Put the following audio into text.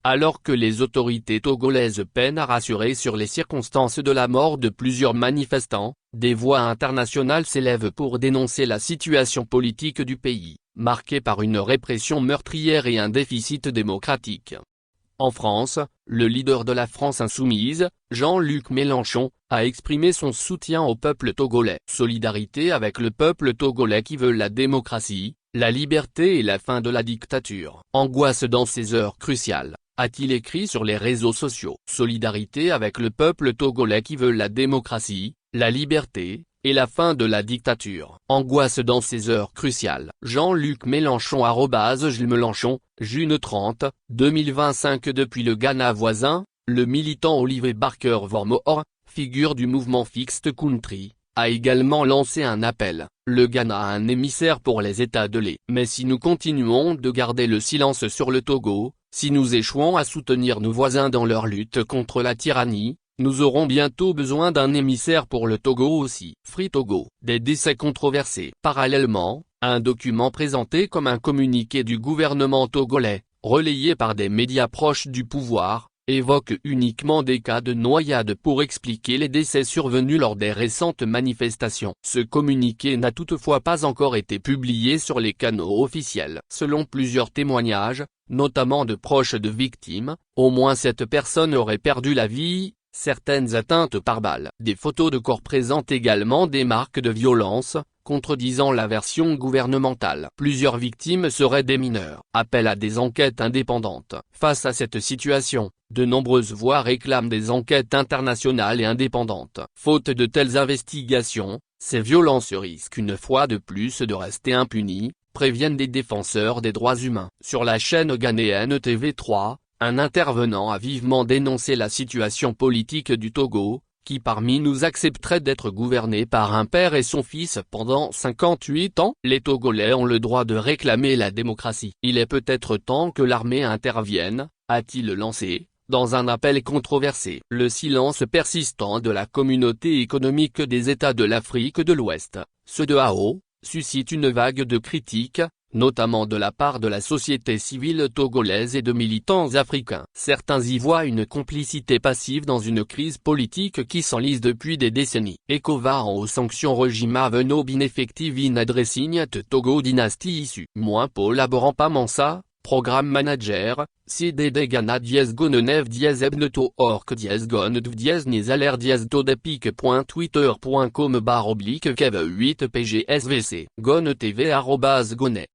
Alors que les autorités togolaises peinent à rassurer sur les circonstances de la mort de plusieurs manifestants, des voix internationales s'élèvent pour dénoncer la situation politique du pays, marquée par une répression meurtrière et un déficit démocratique. En France, le leader de la France insoumise, Jean-Luc Mélenchon, a exprimé son soutien au peuple togolais. Solidarité avec le peuple togolais qui veut la démocratie, la liberté et la fin de la dictature. Angoisse dans ces heures cruciales, a-t-il écrit sur les réseaux sociaux. Solidarité avec le peuple togolais qui veut la démocratie, la liberté, et la fin de la dictature. Angoisse dans ces heures cruciales. Jean-Luc Mélenchon @Gilles Mélenchon, June 30, 2025. Depuis le Ghana voisin, le militant Oliver Barker-Vormawor, figure du mouvement Fixed Country, a également lancé un appel. Le Ghana a un émissaire pour les États de l'Est. Mais si nous continuons de garder le silence sur le Togo, si nous échouons à soutenir nos voisins dans leur lutte contre la tyrannie, nous aurons bientôt besoin d'un émissaire pour le Togo aussi. Free Togo. Des décès controversés. Parallèlement, un document présenté comme un communiqué du gouvernement togolais, relayé par des médias proches du pouvoir, évoque uniquement des cas de noyade pour expliquer les décès survenus lors des récentes manifestations. Ce communiqué n'a toutefois pas encore été publié sur les canaux officiels. Selon plusieurs témoignages, notamment de proches de victimes, au moins 7 personnes auraient perdu la vie, certaines atteintes par balles. Des photos de corps présentent également des marques de violence, contredisant la version gouvernementale. Plusieurs victimes seraient des mineurs. Appel à des enquêtes indépendantes. Face à cette situation, de nombreuses voix réclament des enquêtes internationales et indépendantes. Faute de telles investigations, ces violences risquent une fois de plus de rester impunies, préviennent des défenseurs des droits humains. Sur la chaîne ghanéenne TV3, un intervenant a vivement dénoncé la situation politique du Togo, qui parmi nous accepterait d'être gouverné par un père et son fils pendant 58 ans. Les Togolais ont le droit de réclamer la démocratie. Il est peut-être temps que l'armée intervienne, a-t-il lancé, dans un appel controversé. Le silence persistant de la communauté économique des États de l'Afrique de l'Ouest, CEDEAO, suscite une vague de critiques, notamment de la part de la société civile togolaise et de militants africains. Certains y voient une complicité passive dans une crise politique qui s'enlise depuis des décennies. ECOWAS aux sanctions régime aveno ineffective in addressing Togo dynasty issue. Moins Paul Aborampa-Mansa, Programme Manager, CDD Ghana /Gonenev /Ebneto-Org /Gonedv /Nizaler /Todepic.twitter.com/kev8pgsvc Gone TV @Gone